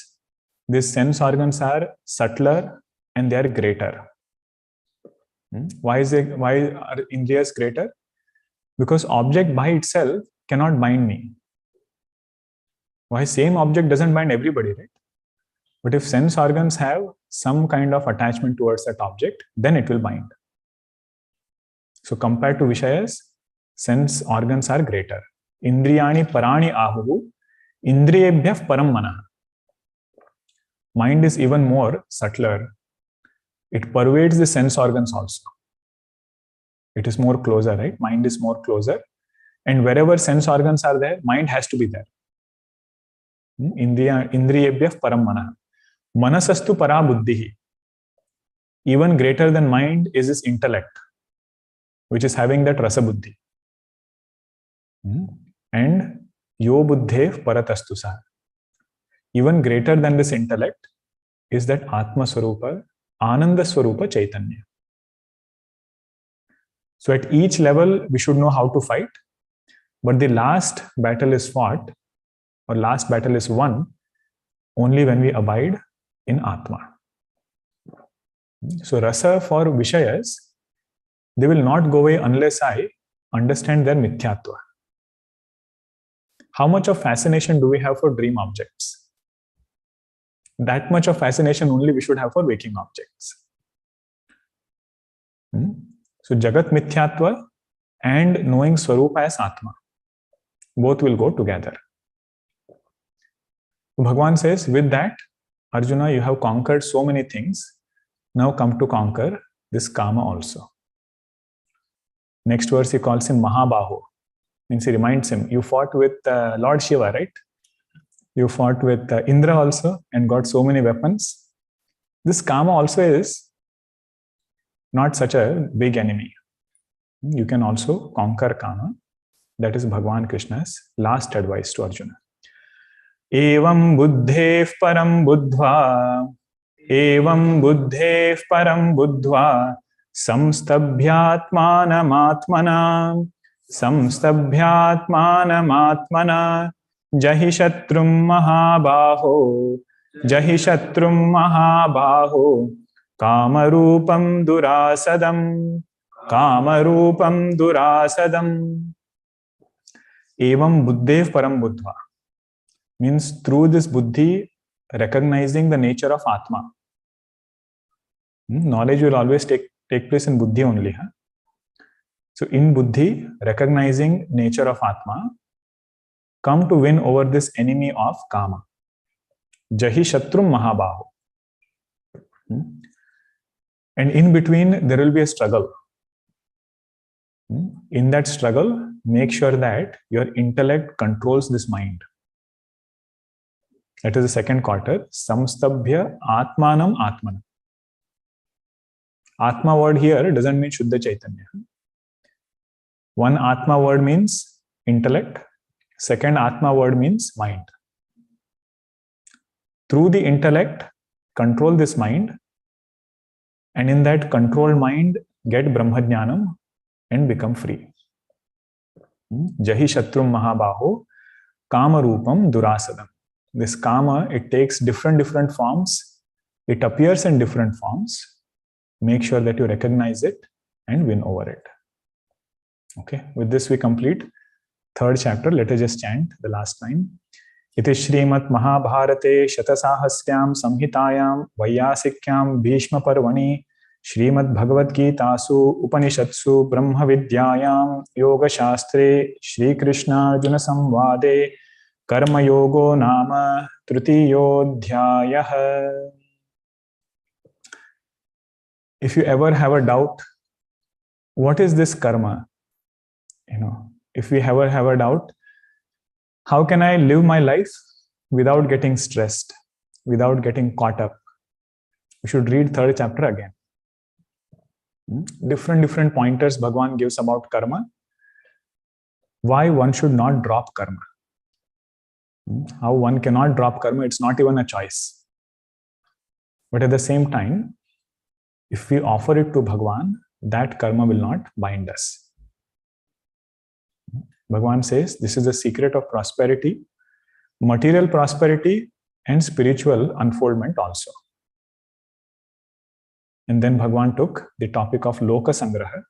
these sense organs are subtler and they are greater. Why are Indriyas greater? Because object by itself cannot bind me. Why same object doesn't bind everybody, right? But if sense organs have some kind of attachment towards that object, then it will bind. So compared to Vishayas, sense organs are greater. Indriyani parani ahuhu, indriyebhyah param manah. Mind is even more subtler. It pervades the sense organs also. It is more closer, right? Mind is more closer. And wherever sense organs are there, mind has to be there. Indriyebhyah param manah. Manasastu para buddhihi. Even greater than mind is this intellect, which is having that rasa buddhi. And yo buddhev paratastu saha. Even greater than this intellect is that atma swarupa, ananda swarupa chaitanya. So at each level, we should know how to fight. But the last battle is fought, or last battle is won, only when we abide in atma. So rasa for Vishayas, they will not go away unless I understand their mithyatva. How much of fascination do we have for dream objects? That much of fascination only we should have for waking objects. So Jagat Mithyatva and knowing Swarupa as Atma, both will go together. Bhagavan says, with that, Arjuna, you have conquered so many things. Now come to conquer this Kama also. Next verse he calls him Mahabaho. Means he reminds him, you fought with Lord Shiva, right? You fought with Indra also and got so many weapons. This Kama also is not such a big enemy. You can also conquer Kama. That is Bhagavan Krishna's last advice to Arjuna. Evam buddhev param buddhva evam buddhev param buddhva samstabhyatmanam atmana samstabhyatmanam atmana jahi shatrum mahabaho kamarupam durasadam evam buddhev param buddhva means through this buddhi recognizing the nature of atma. Knowledge will always take place in buddhi only. So in buddhi, recognizing nature of atma, come to win over this enemy of kama. Jahi shatrum mahabaho. And in between, there will be a struggle. In that struggle, make sure that your intellect controls this mind. That is the second quarter. Samstabhya atmanam atmana. Atma word here doesn't mean Shuddha Chaitanya. One Atma word means intellect. Second Atma word means mind. Through the intellect, control this mind. And in that controlled mind, get Brahmajnanam and become free. Jahi Shatrum Mahabaho, Kama Rupam Durasadam. This Kama, it takes different forms. It appears in different forms. Make sure that you recognize it and win over it. Okay, with this we complete third chapter. Let us just chant the last line. Iti Shrimat Mahabharate Shatasahasryam Samhitayam Vaiyasikyam Bhishma Parvani Shrimad Bhagavad Geetasu Upanishatsu Brahma Vidyayam Yoga Shastre Shri Krishna Arjuna Samvade Karma Yogo Nama Trutiyodhyayah. If you ever have a doubt, what is this karma? If we ever have a doubt, how can I live my life without getting stressed, without getting caught up? We should read third chapter again. Different pointers Bhagavan gives about karma. Why one should not drop karma. How one cannot drop karma, it's not even a choice. But at the same time, if we offer it to Bhagwan, that karma will not bind us. Bhagwan says this is the secret of prosperity, material prosperity, and spiritual unfoldment also. And then Bhagwan took the topic of Loka Sangraha.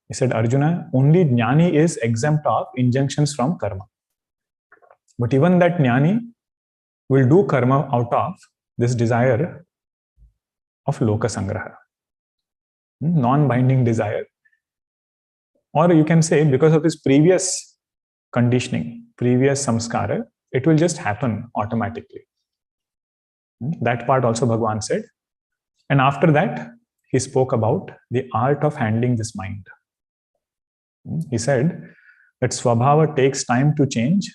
He said, Arjuna, only Jnani is exempt of injunctions from karma. But even that Jnani will do karma out of this desire of Loka Sangraha, non-binding desire. Or you can say, because of his previous conditioning, previous samskara, it will just happen automatically. That part also Bhagwan said. And after that, he spoke about the art of handling this mind. He said that Swabhava takes time to change,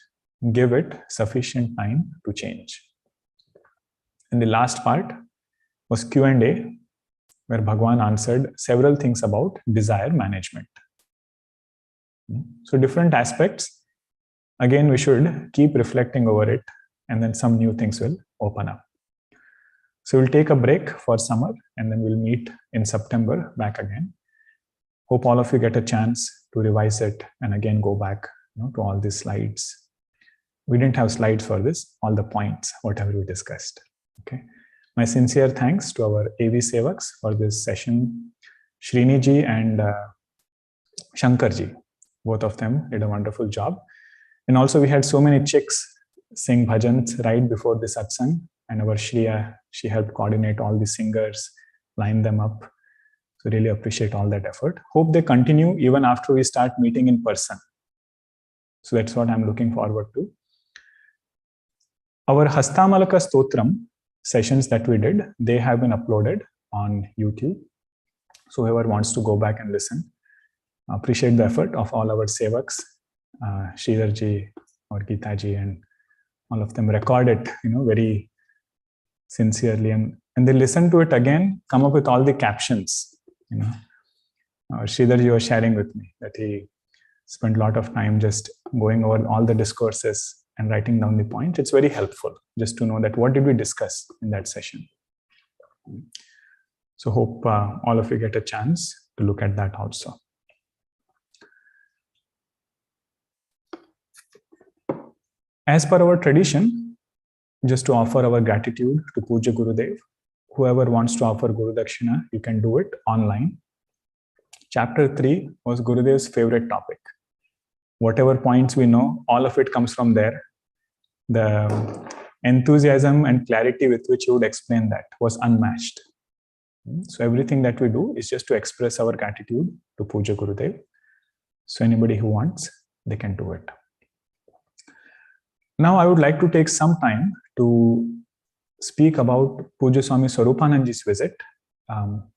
give it sufficient time to change. And the last part was Q&A, where Bhagwan answered several things about desire management. So different aspects. Again, we should keep reflecting over it, and then some new things will open up. So we'll take a break for summer, and then we'll meet in September back again. Hope all of you get a chance to revise it and again go back to all these slides. We didn't have slides for this, all the points, whatever we discussed. Okay. My sincere thanks to our AV Sevaks for this session. Srini ji and Shankar ji, both of them did a wonderful job. And also we had so many chicks sing bhajans right before the satsang. And our Shriya, she helped coordinate all the singers, line them up. So really appreciate all that effort. Hope they continue even after we start meeting in person. So that's what I'm looking forward to. Our Hastamalaka Stotram sessions that we did, they have been uploaded on YouTube. So whoever wants to go back and listen, appreciate the effort of all our sevaks, Sridhar ji or Geeta ji, and all of them record it, very sincerely, and they listen to it again, come up with all the captions. Sridhar ji was sharing with me that he spent a lot of time just going over all the discourses and writing down the points. It's very helpful just to know that what did we discuss in that session. So hope all of you get a chance to look at that also. As per our tradition, just to offer our gratitude to Puja Gurudev. Whoever wants to offer Guru Dakshina, you can do it online. Chapter 3 was Gurudev's favorite topic. Whatever points we know, all of it comes from there. The enthusiasm and clarity with which he would explain that was unmatched. So everything that we do is just to express our gratitude to Puja Gurudev. So anybody who wants, they can do it. Now I would like to take some time to speak about Puja Swami Swarupanandaji's visit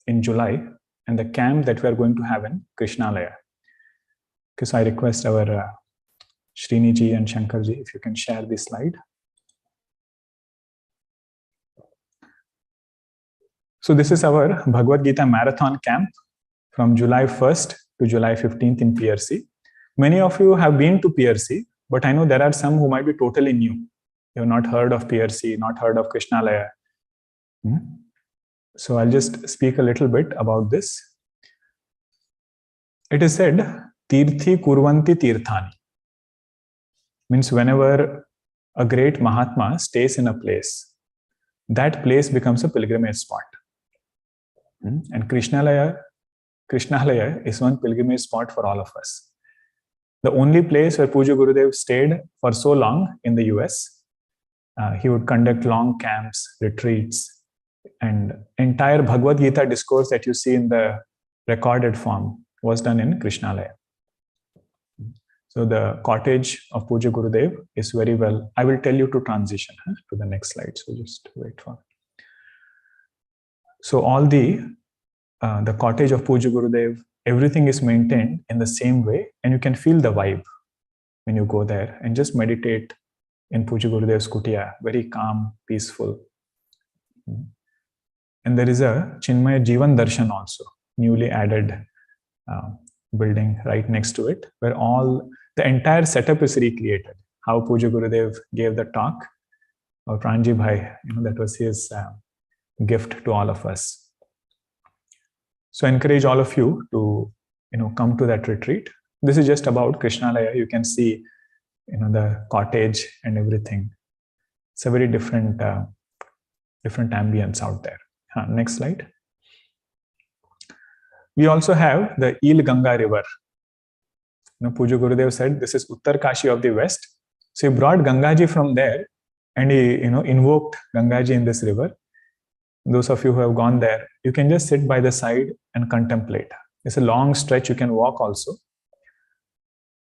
in July and the camp that we are going to have in Krishnalaya. Okay, so I request our Srini ji and Shankar ji, if you can share this slide. So this is our Bhagavad Gita Marathon camp from July 1st to July 15th in PRC. Many of you have been to PRC, but I know there are some who might be totally new. You have not heard of PRC, not heard of Krishnalaya. So I'll just speak a little bit about this. It is said, Tirthi Kurvanti Tirthani. Means whenever a great Mahatma stays in a place, that place becomes a pilgrimage spot. And Krishnalaya is one pilgrimage spot for all of us. The only place where Puja Gurudev stayed for so long in the US, he would conduct long camps, retreats, and entire Bhagavad Gita discourse that you see in the recorded form was done in Krishnalaya. So the cottage of Puja Gurudev is very well. I will tell you to transition to the next slide. So just wait for it. So all the cottage of Puja Gurudev, everything is maintained in the same way, and you can feel the vibe when you go there and just meditate in Puja Gurudev's kutia, very calm, peaceful. And there is a Chinmaya Jivan Darshan also, newly added building right next to it, where the entire setup is recreated. how Puja Gurudev gave the talk, or Pranji Bhai, that was his gift to all of us. So I encourage all of you to, come to that retreat. This is just about Krishnalaya. You can see, the cottage and everything. It's a very different ambience out there. Next slide. We also have the Eel Ganga river. Puja Gurudev said this is Uttar Kashi of the West. So he brought Gangaji from there and he, invoked Gangaji in this river. Those of you who have gone there, you can just sit by the side and contemplate. It's a long stretch. You can walk also.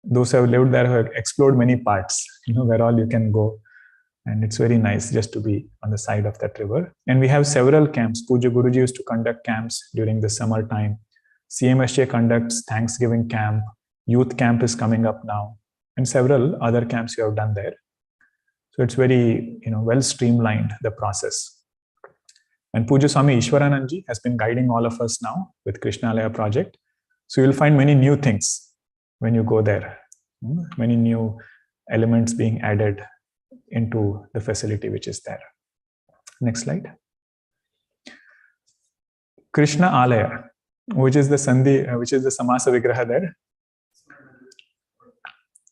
Those who have lived there have explored many parts, where all you can go. And it's very nice just to be on the side of that river. And we have several camps. Puja Guruji used to conduct camps during the summer time. CMSJ conducts Thanksgiving camp. Youth camp is coming up now. And several other camps you have done there. So it's very, well streamlined, the process. And Puja Swami Ishwaranandji has been guiding all of us now with Krishnalaya project. So you'll find many new things when you go there. Many new elements being added into the facility which is there. Next slide. Krishna Alaya, which is the Sandhi, which is the Samasa Vigraha there.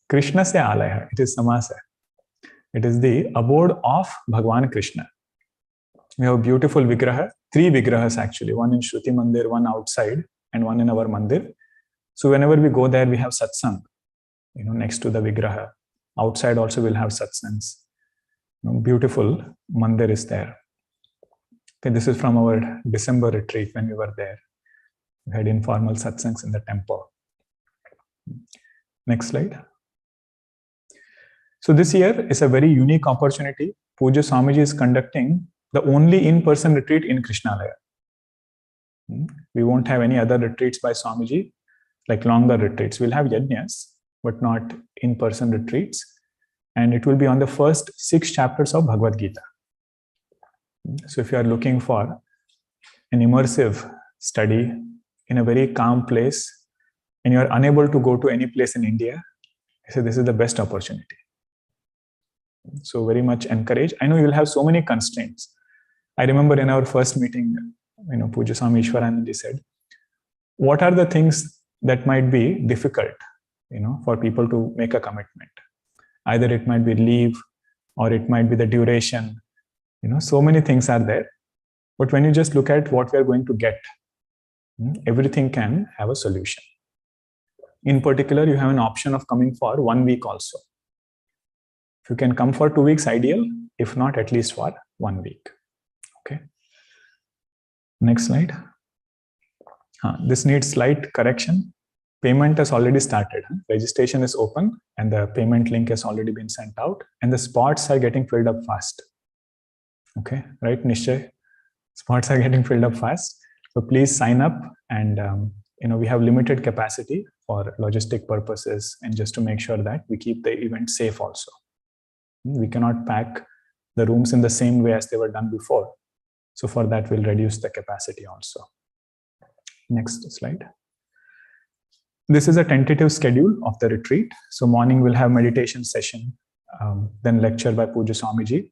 Krishna se Alaya, it is Samasa. It is the abode of Bhagwan Krishna. We have a beautiful Vigraha, 3 Vigrahas actually, one in Shruti Mandir, one outside, and one in our Mandir. So whenever we go there, we have satsang, next to the Vigraha. Outside also we'll have satsangs. Beautiful mandir is there. Okay, this is from our December retreat when we were there. We had informal satsangs in the temple. Next slide. So this year is a very unique opportunity. Puja Swamiji is conducting the only in-person retreat in Krishnalaya. We won't have any other retreats by Swamiji, like longer retreats. We'll have yajnas, but not in-person retreats. And it will be on the first 6 chapters of Bhagavad Gita. So if you are looking for an immersive study in a very calm place, and you are unable to go to any place in India, so this is the best opportunity. So very much encourage. I know you will have so many constraints. I remember in our first meeting, Puja Swami Ishwaranandji said, what are the things that might be difficult, for people to make a commitment? Either it might be leave or it might be the duration. So many things are there. But when you just look at what we are going to get, everything can have a solution. In particular, you have an option of coming for 1 week also. If you can come for 2 weeks, ideal. If not, at least for 1 week. Okay. Next slide. This needs slight correction. Payment has already started. Registration is open and the payment link has already been sent out and the spots are getting filled up fast. Okay, right, Nishchay? Spots are getting filled up fast. So please sign up and, we have limited capacity for logistic purposes and just to make sure that we keep the event safe also. We cannot pack the rooms in the same way as they were done before. So for that, we'll reduce the capacity also. Next slide. This is a tentative schedule of the retreat. So morning we'll have meditation session, then lecture by Puja Swamiji.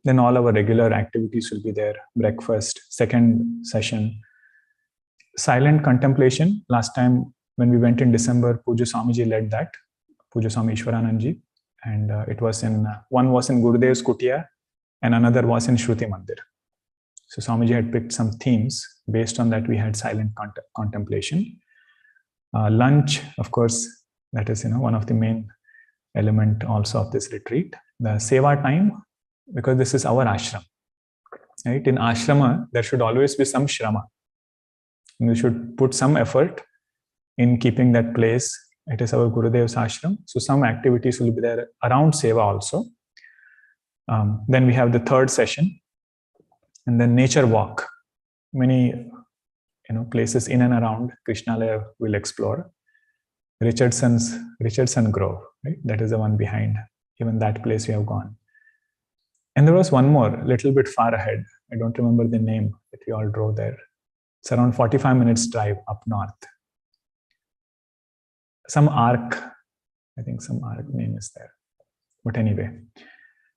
Then all our regular activities will be there. Breakfast, second session. Silent contemplation. Last time when we went in December, Puja Swamiji led that. Puja Swami Ishwaranandji. And it was one was in Gurudev's Kutia and another was in Shruti Mandir. So Swamiji had picked some themes. Based on that, we had silent contemplation. Lunch, of course, that is one of the main element also of this retreat. The seva time, because this is our ashram. Right? In ashrama, there should always be some shrama. We should put some effort in keeping that place. It is our Gurudev's ashram. So some activities will be there around seva also. Then we have the third session. And then nature walk. Many places in and around Krishnalaya will explore. Richardson Grove, right? That is the one behind. Even that place we have gone. And there was one more, a little bit far ahead. I don't remember the name, but we all drove there. It's around 45 minutes drive up north. Some arc, I think some arc name is there. But anyway,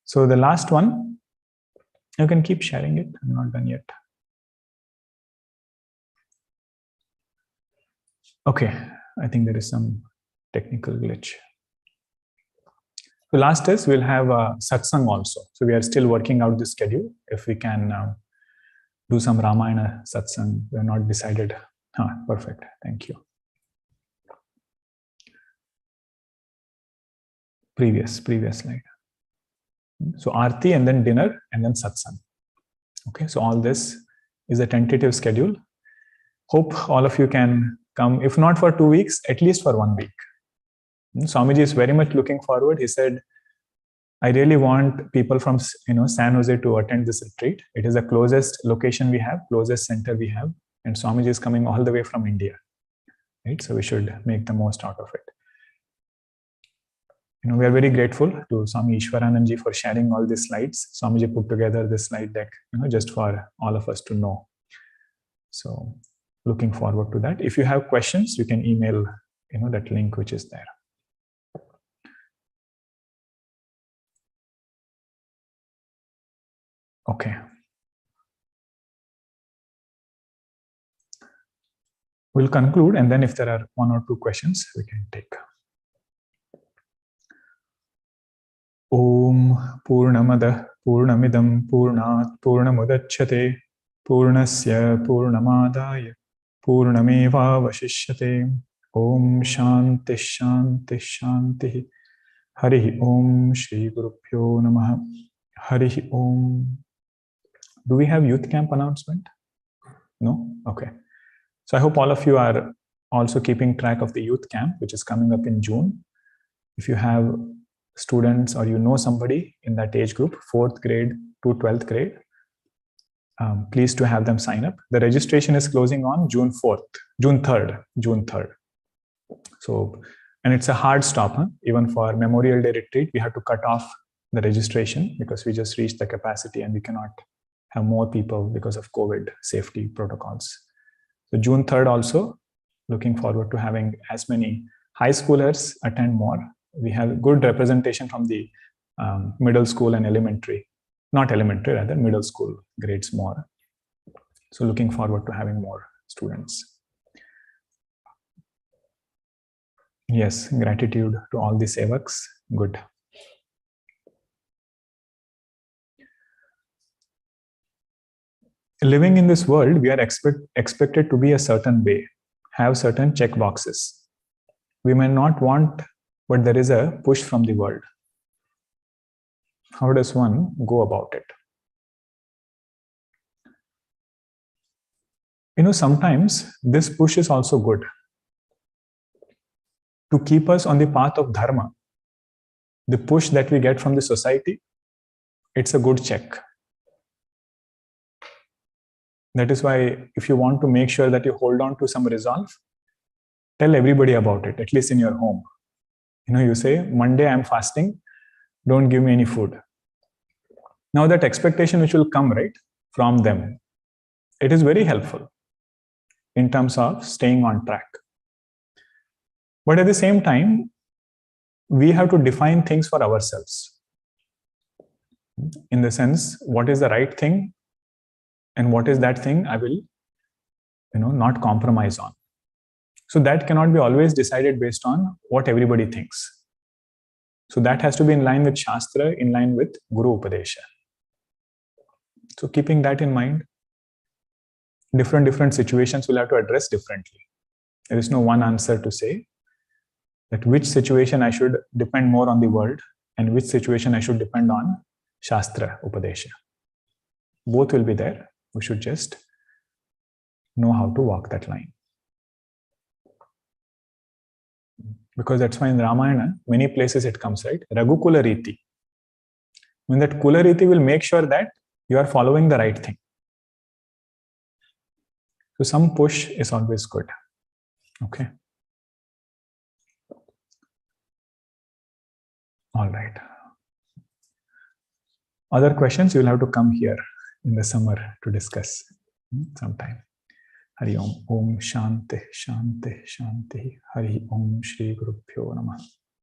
so the last one, you can keep sharing it. I'm not done yet. Okay, I think there is some technical glitch. So last is we'll have a satsang also. So we are still working out the schedule. If we can do some Ramayana satsang, we are not decided. Perfect. Thank you. Previous slide. So Aarti and then dinner and then satsang. Okay, so all this is a tentative schedule. Hope all of you can come, if not for 2 weeks, at least for 1 week. Swamiji is very much looking forward. He said, I really want people from San Jose to attend this retreat. It is the closest location we have, closest center we have. And Swamiji is coming all the way from India. Right? So we should make the most out of it. We are very grateful to Swami Ishwarananji for sharing all these slides. Swamiji put together this slide deck, just for all of us to know. So looking forward to that. If you have questions, you can email, that link which is there. Okay. We'll conclude, and then if there are 1 or 2 questions, we can take. Om Purnamada Purnamidam Purnat Purnamudachyate Purnasya Purnamadaya Purnameva Vashishyate. Om Shanti Shanti Shanti. Hari Om Shri Gurubhyo Namaha. Hari Om. Do we have youth camp announcement? No? Okay. So I hope all of you are also keeping track of the youth camp, which is coming up in June. If you have students or somebody in that age group, 4th grade to 12th grade, please to have them sign up. The registration is closing on June 3rd. So, and it's a hard stop. Even for Memorial Day retreat, we have to cut off the registration because we just reached the capacity and we cannot have more people because of COVID safety protocols. So June 3rd also, looking forward to having as many high schoolers attend more. We have good representation from the middle school and elementary, not elementary, rather middle school grades more. So looking forward to having more students. Yes, gratitude to all the sevaks. Good. Living in this world, we are expected to be a certain way, have certain check boxes. We may not want, but there is a push from the world. How does one go about it? Sometimes this push is also good to keep us on the path of dharma. The push that we get from the society, it's a good check. That is why if you want to make sure that you hold on to some resolve, tell everybody about it, at least in your home. You say, Monday I'm fasting, don't give me any food. Now that expectation which will come, right, from them, it is very helpful in terms of staying on track. But at the same time, we have to define things for ourselves. In the sense, what is the right thing and what is that thing I will, not compromise on. So that cannot be always decided based on what everybody thinks. So that has to be in line with Shastra, in line with Guru Upadesha. So keeping that in mind, different situations will have to address differently. There is no one answer to say that which situation I should depend more on the world and which situation I should depend on Shastra, Upadesha. Both will be there. We should just know how to walk that line. Because that's why in Ramayana, many places it comes, right? Raghukula Riti. When that Kula Riti will make sure that you are following the right thing. So some push is always good. Okay. All right. Other questions, you will have to come here in the summer to discuss sometime. Hari Om. Om Shanti Shanti Shanti. Hari Om Shri Gurubhyo Namaha.